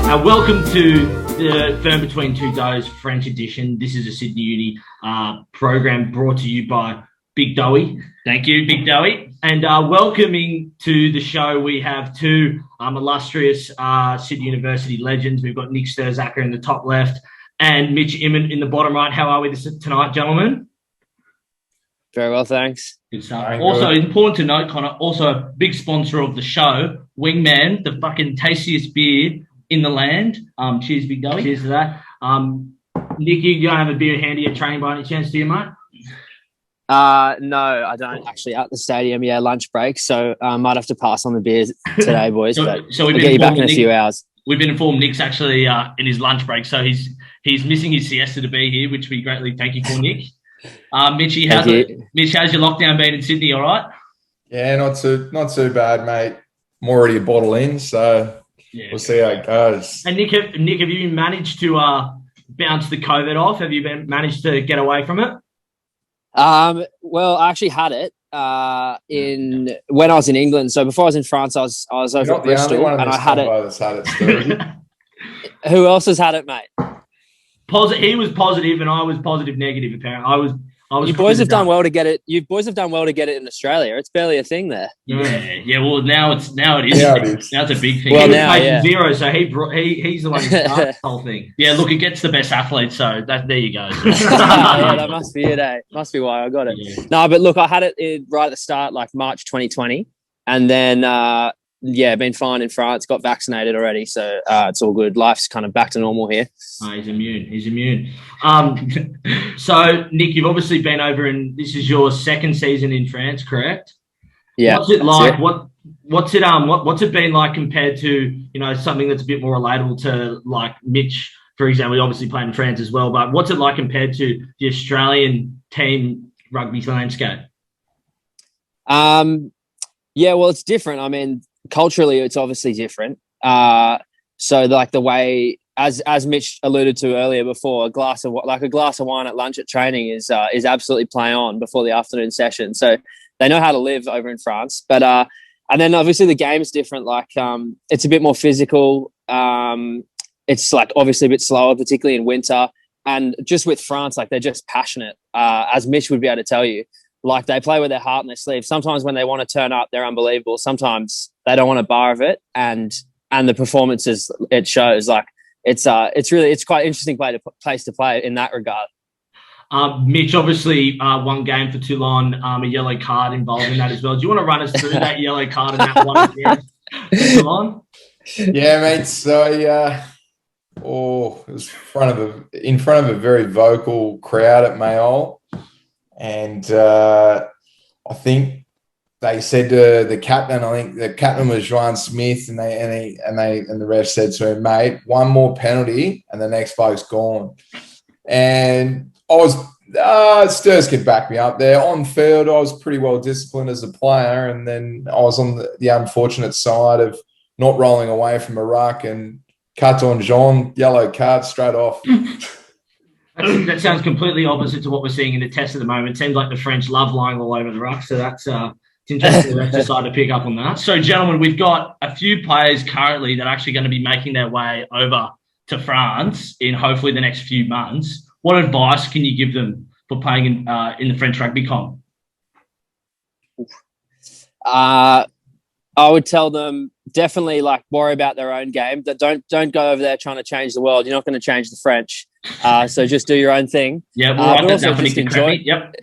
Welcome to the Fern Between Two Dohs French edition. This is a Sydney Uni program brought to you by Big Dohy. Thank you, Big Dohy. And welcoming to the show, we have two illustrious Sydney University legends. We've got Nick Stirzaker in the top left and Mitch Inman in the bottom right. How are we tonight, gentlemen? Very well, thanks. Good stuff. Also, important to note, Connor, also a big sponsor of the show, Wingman, the fucking tastiest beer in the land. Cheers, Big Dohy. Cheers to that. Nick, you don't have a beer handy at training by any chance, do you, mate? No, I don't actually at the stadium. Yeah, lunch break. So might have to pass on the beers today, boys. so we'll get you back in a few hours. We've been informed Nick's actually in his lunch break, so he's missing his siesta to be here, which we greatly thank you for, Nick. Mitchy, how's your lockdown been in Sydney? All right? Yeah, not too bad, mate. I'm already a bottle in, so we'll see how it goes. And Nick, have you managed to bounce the COVID off? Have you managed to get away from it? Well, I actually had it when I was in England. So before I was in France, I was over at Bristol, and I had it. Who else has had it, mate? He was positive, and I was positive negative. Apparently, I was. You boys have done well to get it. You boys have done well to get it in Australia. It's barely a thing there. Yeah. Well, now it is. Now it's a big thing. Well, he now, was zero, so he's the one who started the whole thing. Yeah, look, it gets the best athletes, so there you go. Yeah, that must be it. Must be why I got it. Yeah. No, but look, I had it right at the start, like March 2020, and then been fine in France. Got vaccinated already, so it's all good. Life's kind of back to normal here. Oh, he's immune. So Nick, you've obviously been over, and this is your second season in France, correct? Yeah. What's it like? What's it been like compared to something that's a bit more relatable to like Mitch, for example? He obviously played in France as well, but what's it like compared to the Australian team rugby landscape? Yeah, well, it's different. I mean, culturally, it's obviously different. So like the way, as Mitch alluded to earlier before, a glass of wine at lunch at training is absolutely play on before the afternoon session. So they know how to live over in France. But and then obviously the game's different. Like it's a bit more physical. It's like obviously a bit slower, particularly in winter. And just with France, like they're just passionate. As Mitch would be able to tell you, like they play with their heart on their sleeve. Sometimes when they want to turn up, they're unbelievable. Sometimes they don't want a bar of it, and the performances it shows. Like it's quite an interesting place to play in that regard. Mitch, obviously one game for Toulon, a yellow card involved in that as well. Do you want to run us through that yellow card and that one again for Toulon? Yeah, mate. So it was in front of a very vocal crowd at Mayol, and I think they said to the captain, I think the captain was Joan Smith, and the ref said to him, mate, one more penalty and the next bloke's gone. And I was Stirs could back me up there. On field, I was pretty well disciplined as a player, and then I was on the unfortunate side of not rolling away from a ruck and carton jaune, yellow card straight off. That sounds completely opposite to what we're seeing in the test at the moment. It seems like the French love lying all over the ruck, so that's it's interesting to decide to pick up on that. So, gentlemen, we've got a few players currently that are actually going to be making their way over to France in hopefully the next few months. What advice can you give them for playing in the French rugby comp? I would tell them definitely worry about their own game. That don't go over there trying to change the world. You're not going to change the French. So just do your own thing. Yeah, but also just enjoy it. Yep.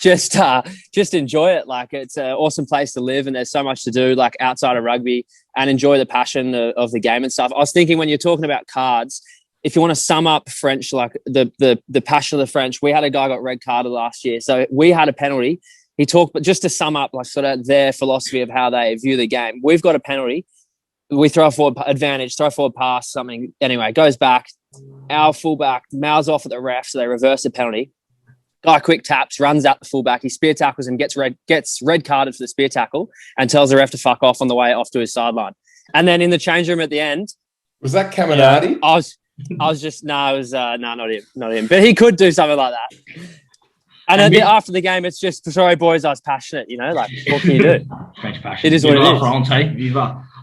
Just enjoy it. Like it's an awesome place to live, and there's so much to do outside of rugby, and enjoy the passion of the game and stuff. I was thinking when you're talking about cards, if you want to sum up French, the passion of the French, we had a guy got red carded last year, so we had a penalty. He talked, but just to sum up, sort of their philosophy of how they view the game. We've got a penalty. We throw a forward advantage, throw a forward pass, something. Anyway, goes back. Our fullback mouths off at the ref, so they reverse the penalty. Guy quick taps, runs out the fullback. He spear tackles him, gets red carded for the spear tackle, and tells the ref to fuck off on the way off to his sideline. And then in the change room at the end, was that Caminati? I was just not him. But he could do something like that. And after the game, it's just, sorry, boys, I was passionate, what can you do? French passion. It is what it is. France, hey?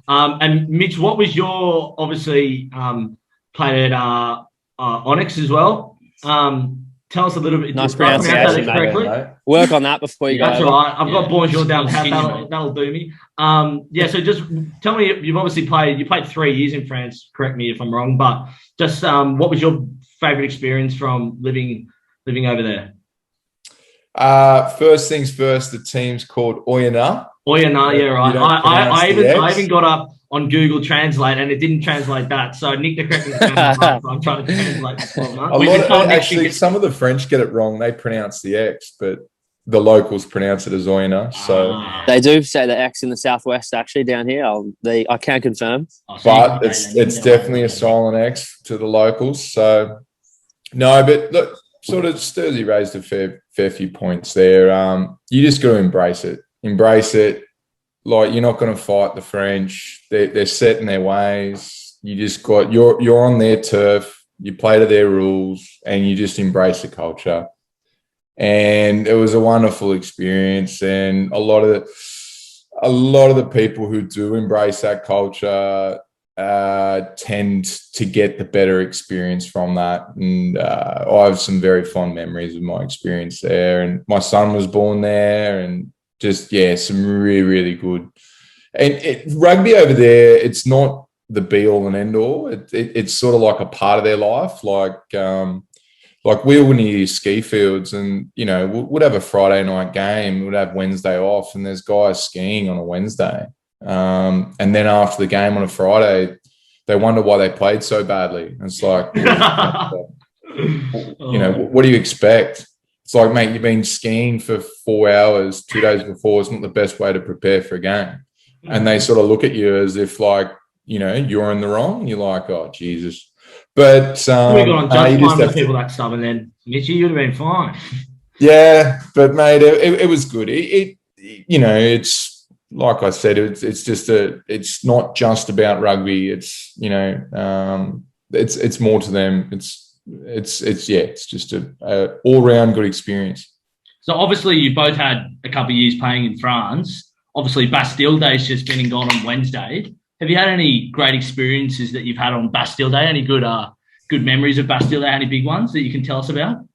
And Mitch, what was your obviously played at Onyx as well? Tell us a little bit. Nice Did I pronounce pronunciation, that correctly? mate. Work on that before you go. That's over. all right. I've got bonjour down pat. Continue, That'll do me. So just tell me, you've obviously played 3 years in France. Correct me if I'm wrong, but just what was your favourite experience from living over there? First things first, the team's called Oyonnax. Oyonnax, yeah, right. You don't pronounce I the X. even got up on Google Translate and it didn't translate that. So Nick, the correct me if I'm trying to translate for 12 months. Actually, some of the French get it wrong. They pronounce the X, but the locals pronounce it as Oyonnax. So, They do say the X in the southwest, actually, down here. I can't confirm. but it's definitely a silent X to the locals. So, no, but look, sort of Sturzy raised a fair few points there. You just got to embrace it. Embrace it. Like, you're not going to fight the French. They're set in their ways. You just got you're on their turf. You play to their rules, and you just embrace the culture. And it was a wonderful experience. And a lot of the people who do embrace that culture tend to get the better experience from that. And I have some very fond memories of my experience there. And my son was born there, and just, some really, really good. And rugby over there, it's not the be all and end all. It's sort of like a part of their life. Like we were near ski fields, and we'd have a Friday night game, we'd have Wednesday off, and there's guys skiing on a Wednesday. And then after the game on a Friday, they wonder why they played so badly. And it's like, what do you expect? It's like, mate, you've been skiing for 4 hours 2 days before. It's not the best way to prepare for a game. And they sort of look at you as if, like, you're in the wrong. And you're like, oh, Jesus. But we got on just fine with people that stubborn then. Mitchy, you'd have been fine. Yeah, but, mate, it was good. It's like I said, it's not just about rugby. It's, it's more to them. It's just a all-round good experience. So obviously you both had a couple of years playing in France. Obviously Bastille Day's just been and gone on Wednesday. Have you had any great experiences that you've had on Bastille Day? Any good memories of Bastille Day? Any big ones that you can tell us about?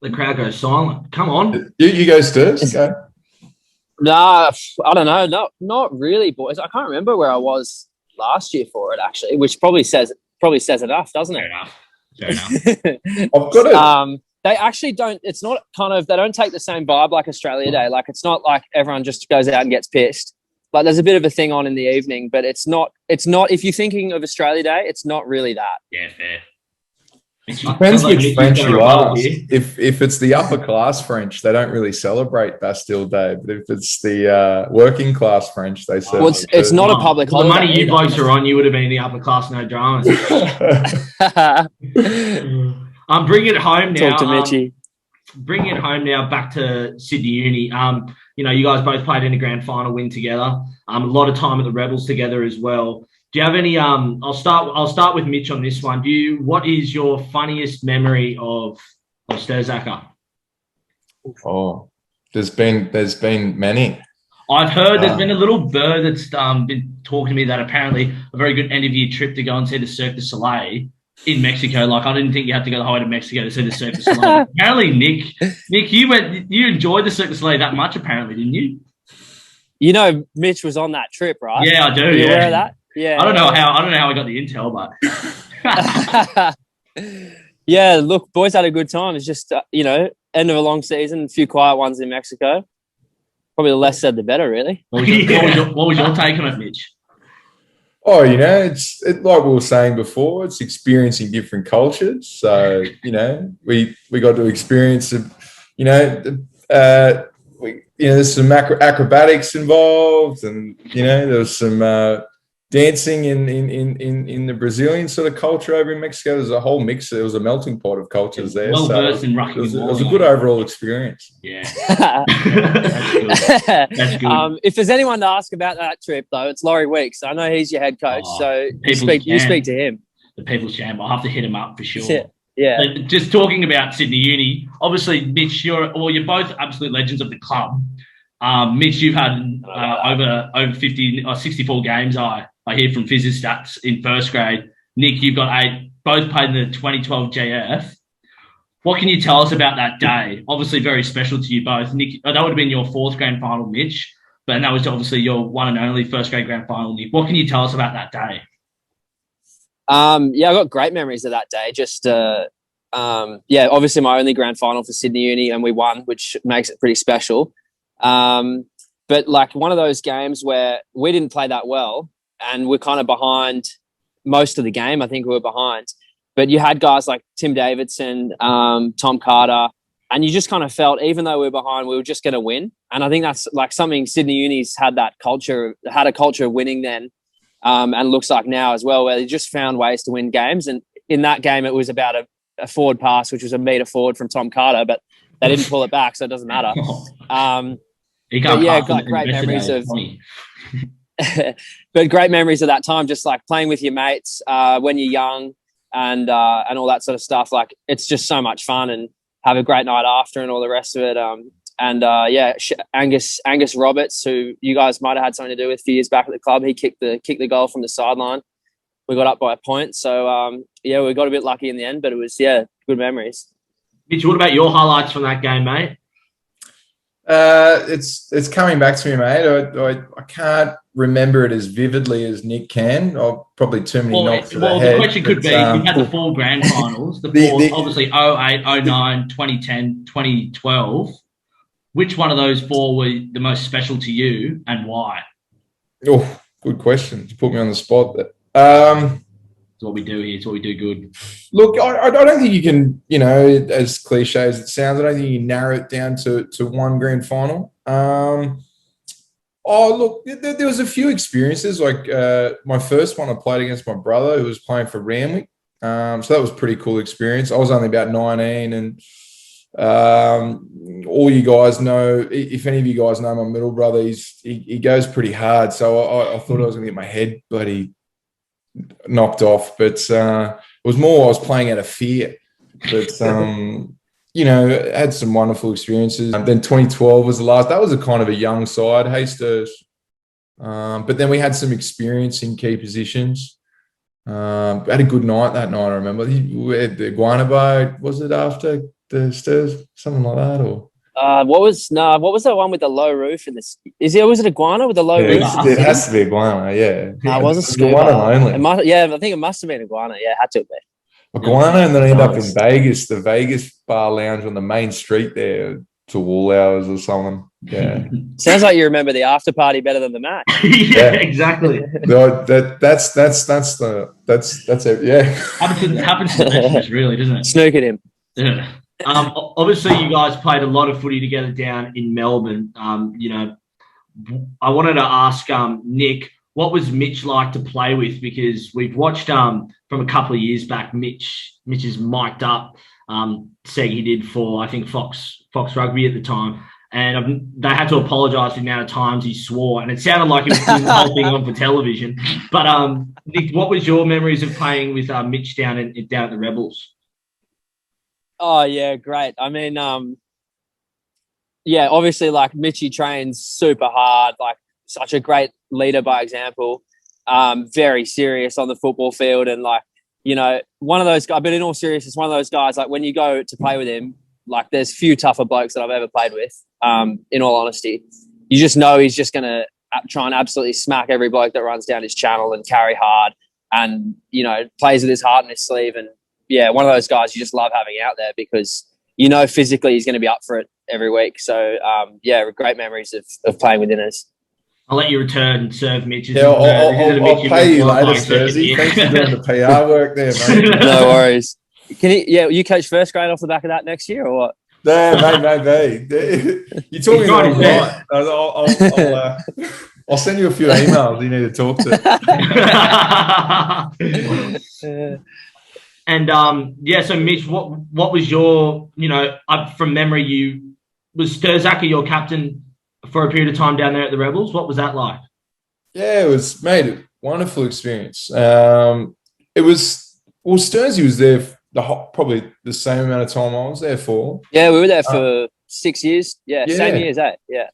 The crowd goes silent. Come on. You go, Stirs. Go. Nah, I don't know. Not really, boys. I can't remember where I was last year for it, actually, which probably says enough, doesn't it? Fair enough. I've got it. They actually don't. It's not they don't take the same vibe like Australia Day. Like, it's not like everyone just goes out and gets pissed. Like, there's a bit of a thing on in the evening, but it's not. If you're thinking of Australia Day, it's not really that. Yeah, fair. Depends which French you are. If it's the upper class French, they don't really celebrate Bastille Day. But if it's the working class French, they celebrate. Well, it's not a public holiday. The money you blokes are on, you would have been the upper class, no dramas. I'm bringing it home now. Talk to Mitchy. Bringing it home now back to Sydney Uni. You guys both played in a grand final win together. A lot of time at the Rebels together as well. Do you have any? I'll start with Mitch on this one. What is your funniest memory of Stirzaker? Oh, there's been many. I've heard there's been a little bird that's been talking to me that apparently a very good end of year trip to go and see the Cirque du Soleil in Mexico. Like, I didn't think you had to go the whole way to Mexico to see the Cirque du Soleil. Apparently, Nick, you enjoyed the Cirque du Soleil that much, apparently, didn't you? Mitch was on that trip, right? Yeah, I do. Are you aware of that? Yeah. I don't know how I got the intel, but yeah. Look, boys had a good time. It's just end of a long season, a few quiet ones in Mexico. Probably the less said, the better, really. What was your take on it, Mitch? Oh, it's like we were saying before, it's experiencing different cultures. So, we got to experience, there's some acrobatics involved, and, there was some dancing in the Brazilian sort of culture over in Mexico. There's a whole mix. There was a melting pot of cultures there. Well versed in rugby. It was a good overall experience. Yeah. That's good. If there's anyone to ask about that trip, though, it's Laurie Weeks. I know he's your head coach, so you speak to him. The People's Champ. I'll have to hit him up for sure. Yeah. Just talking about Sydney Uni, obviously, Mitch, you're both absolute legends of the club. Mitch, you've had over 50 or 64 games. I hear from Phys Stats in first grade. Nick, you've got 8. Both played in the 2012 JF. What can you tell us about that day? Obviously, very special to you both. Nick, that would have been your 4th grand final, Mitch, but that was obviously your one and only first grade grand final, Nick. What can you tell us about that day? Yeah, I got great memories of that day. Just obviously my only grand final for Sydney Uni, and we won, which makes it pretty special. But like one of those games where we didn't play that well, and we're kind of behind most of the game. I think we were behind. But you had guys like Tim Davidson, Tom Carter, and you just kind of felt, even though we were behind, we were just going to win. And I think that's like something Sydney Uni's had a culture of winning then, and looks like now as well, where they just found ways to win games. And in that game, it was about a forward pass, which was a metre forward from Tom Carter, but they didn't pull it back, so it doesn't matter. Got great memories of but great memories of that time, just like playing with your mates when you're young, and all that sort of stuff. Like it's just so much fun, and have a great night after and all the rest of it. Angus Roberts, who you guys might have had something to do with a few years back at the club, he kicked the goal from the sideline. We got up by a point. So we got a bit lucky in the end, but it was good memories. Mitch, what about your highlights from that game, mate? It's coming back to me, mate. I can't remember it as vividly as Nick can. Probably too many knocks to the head. The question could be, you had the 4 grand finals, obviously 08, 09, 2010, 2012. Which one of those 4 were the most special to you, and why? Oh, good question. You put me on the spot there. It's what we do here. It's what we do good. Look, I don't think you can, as cliche as it sounds, I don't think you can narrow it down to one grand final. There was a few experiences. Like my first one, I played against my brother who was playing for Ramwick. So that was a pretty cool experience. I was only about 19, and all you guys know, if any of you guys know my middle brother, he goes pretty hard. So I thought I was going to get my head bloody knocked off, but it was more I was playing out of fear. But had some wonderful experiences. And then 2012 was the last. That was a kind of a young side, Stirzaker. But then we had some experience in key positions. Had a good night that night. I remember we had the Iguana boat. Was it after the Stirs, something like that, or? What was that one with the low roof in this? Was it Iguana with the low roof? It has to be Iguana, yeah. No, it wasn't Scuba. Only. I think it must have been Iguana. Yeah, it had to be. Iguana, and then I ended up in Vegas, the Vegas bar lounge on the main street there till all hours or something. Yeah. Sounds like you remember the after party better than the match. Yeah, exactly. No, that's it. Yeah. Happens to the best of us, really, doesn't it? Snook at him. Yeah. Obviously, you guys played a lot of footy together down in Melbourne. I wanted to ask Nick, what was Mitch like to play with? Because we've watched from a couple of years back, Mitch is mic'd up seg he did for, I think, Fox Rugby at the time. And they had to apologise for the amount of times he swore. And it sounded like he was doing the whole thing on for television. But Nick, what was your memories of playing with Mitch down at the Rebels? Oh, yeah, great. I mean, obviously, like, Mitchie trains super hard, like, such a great leader by example, very serious on the football field. And, like, one of those guys, but in all seriousness, one of those guys, like, when you go to play with him, like, there's few tougher blokes that I've ever played with, in all honesty. You just know he's just going to try and absolutely smack every bloke that runs down his channel and carry hard and, plays with his heart in his sleeve. And, yeah, one of those guys you just love having out there because physically he's going to be up for it every week. So, great memories of playing with Inners. I'll let you return and serve Mitch. Yeah, I'll pay you later, Stirzaker. Thanks for doing the PR work there, mate. No worries. You coach first grade off the back of that next year or what? No, mate. You told me that right. I'll send you a few emails you need to talk to. And so Mitch, what was your, from memory, was Stirzaker your captain for a period of time down there at the Rebels? What was that like? Yeah, it was, mate, a wonderful experience. It was, Stirzaker was there probably the same amount of time I was there for. Yeah, we were there for 6 years. Yeah, same years, 8. Yeah.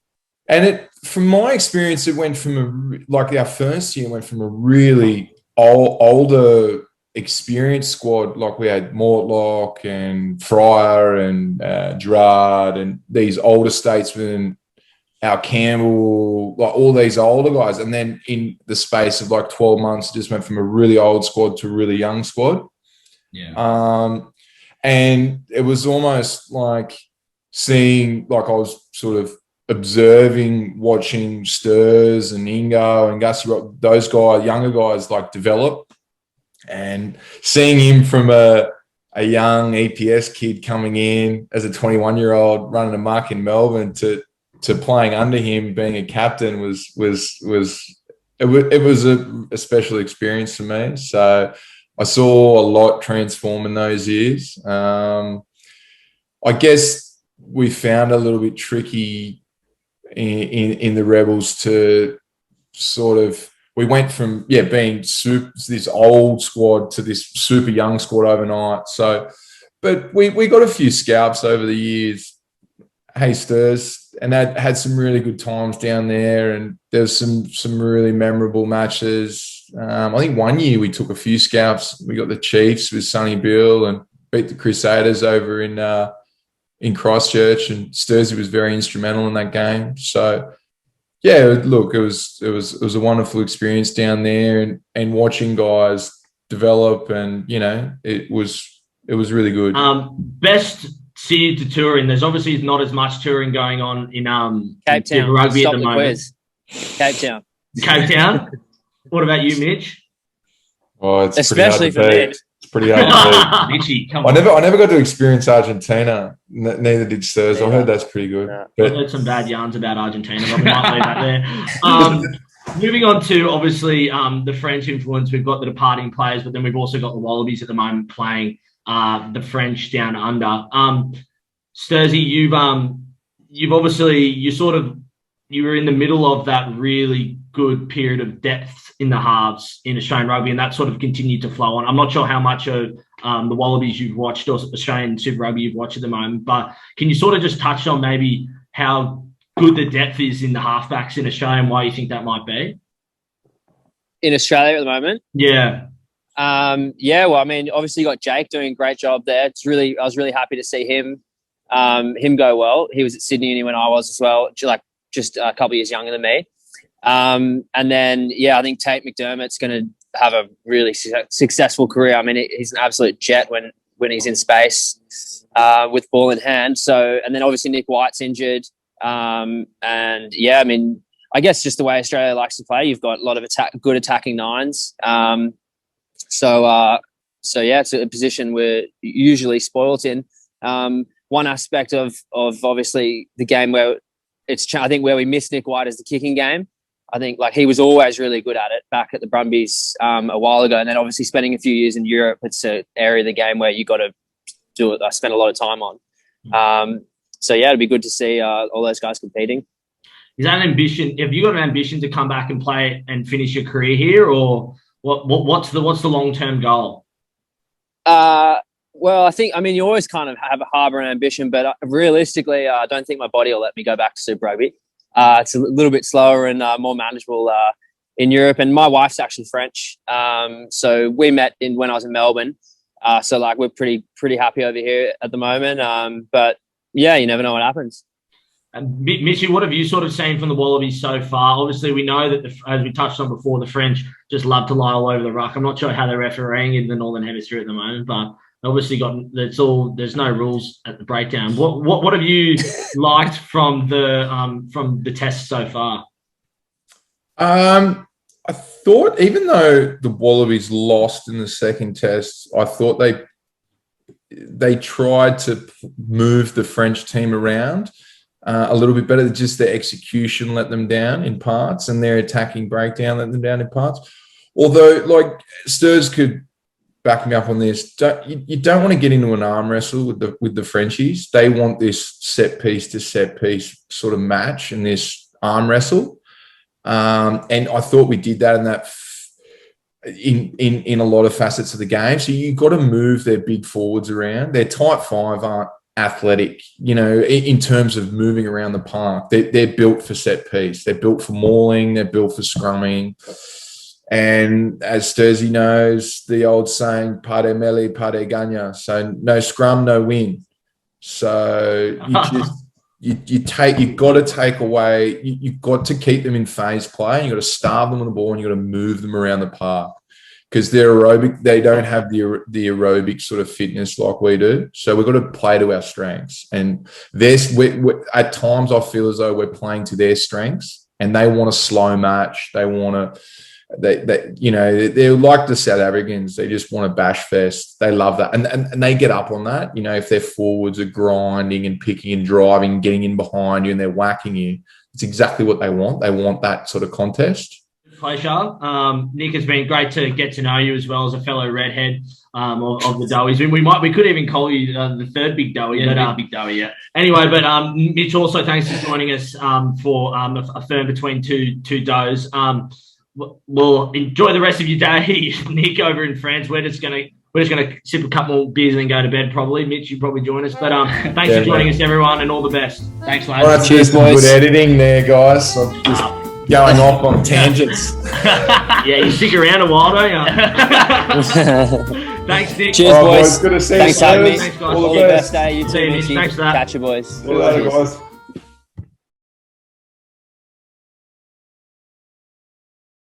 And from my experience, it went from our first year went from a really older, experienced squad. Like we had Mortlock and Fryer and Gerard and these older statesmen, our Campbell, like all these older guys. And then in the space of like 12 months, it just went from a really old squad to a really young squad. Yeah. And it was almost like seeing, like I was sort of observing, watching Stirs and Ingo and Gussie Rock, those guys, younger guys, like develop, and seeing him from a young EPS kid coming in as a 21-year-old running amok in Melbourne to playing under him, being a captain was a special experience for me. So I saw a lot transform in those years. I guess we found a little bit tricky in the Rebels to sort of, we went from being this old squad to this super young squad overnight. So, but we got a few scalps over the years. Hey, Stirs, and that had some really good times down there, and there's some really memorable matches. I think one year we took a few scalps. We got the Chiefs with Sonny Bill and beat the Crusaders over in Christchurch, and Sturzy was very instrumental in that game. So yeah, look, it was a wonderful experience down there, and watching guys develop, and it was really good. Best city to tour in. There's obviously not as much touring going on in Cape Town rugby at the moment. Quiz. Cape Town. Cape Town. What about you, Mitch? Oh, it's especially for me. It's pretty hard to beat. Mitchy, come on. I never got to experience Argentina. Neither did Stirs. I heard that's pretty good. Yeah. I've heard some bad yarns about Argentina, but we might leave that there. Moving on to, obviously, the French influence. We've got the departing players, but then we've also got the Wallabies at the moment playing the French down under. Sturzy, you've obviously, you were in the middle of that really good period of depth in the halves in Australian rugby, and that sort of continued to flow on. I'm not sure how much of the Wallabies you've watched or Australian Super Rugby you've watched at the moment, but can you sort of just touch on maybe how good the depth is in the halfbacks in Australia and why you think that might be? In Australia at the moment? Yeah. Well, I mean, obviously you got Jake doing a great job there. I was really happy to see him go well. He was at Sydney Uni when I was as well, just a couple of years younger than me. And then, I think Tate McDermott's going to have a really successful career. I mean, he's an absolute jet when he's in space with ball in hand. So, and then obviously Nick White's injured. I mean, I guess just the way Australia likes to play, you've got a lot of good attacking nines. It's a position we're usually spoilt in. One aspect of obviously the game where I think where we miss Nick White is the kicking game. I think he was always really good at it back at the Brumbies a while ago, and then obviously spending a few years in Europe, it's an area of the game where you got to do it. I spent a lot of time on. It'd be good to see all those guys competing. Is that an ambition? Have you got an ambition to come back and play and finish your career here, or what's the long-term goal? Well, I mean, you always kind of harbour an ambition, but realistically, I don't think my body will let me go back to Super Rugby. It's a little bit slower and more manageable in Europe. And my wife's actually French, so we met when I was in Melbourne. We're pretty happy over here at the moment. But yeah, you never know what happens. And Mitchy, what have you sort of seen from the Wallabies so far? Obviously, we know that, as we touched on before, the French just love to lie all over the ruck. I'm not sure how they're refereeing in the Northern Hemisphere at the moment, but obviously there's no rules at the breakdown. What have you liked from the test so far? I thought, even though the Wallabies lost in the second test, I thought they tried to move the French team around a little bit better. Just their execution let them down in parts, and their attacking breakdown let them down in parts. Although, Stirs could back me up on this. You don't want to get into an arm wrestle with the Frenchies. They want this set piece to set piece sort of match and this arm wrestle. And I thought we did that in a lot of facets of the game. So you've got to move their big forwards around. Their tight five aren't athletic, in terms of moving around the park. They're built for set piece. They're built for mauling. They're built for scrumming. And as Sturzy knows, the old saying, pare meli, pare gagna. So no scrum, no win. So you've got to take away, you've got to keep them in phase play. You've got to starve them on the ball and you've got to move them around the park because they're aerobic. They don't have the aerobic sort of fitness like we do. So we've got to play to our strengths. And at times I feel as though we're playing to their strengths and they want a slow match. They want to, they're like the South Africans. They just want a bash fest. They love that. And they get up on that. If their forwards are grinding and picking and driving, getting in behind you and they're whacking you, it's exactly what they want. They want that sort of contest. Pleasure. Nick, has been great to get to know you as well as a fellow redhead of the Dohies. We could even call you the third big Dohie. Yeah, but, big Dohie, yeah. Anyway, but Mitch, also thanks for joining us for a Fern between two Dohs. We'll enjoy the rest of your day, Nick, over in France. We're just gonna sip a couple more beers and then go to bed. Probably, Mitch, you probably join us. But thanks for joining us, everyone, and all the best. Thanks, lads. All right, cheers, boys. Good editing there, guys. I'm just going off on tangents. Yeah, you stick around a while, don't you? Thanks, Nick. Cheers, boys. Good to see you. Thanks, Amy. Thanks, guys. All the best day. You too, Mitch. Mitchy. Thanks for that. Catch you, boys. See you later, guys.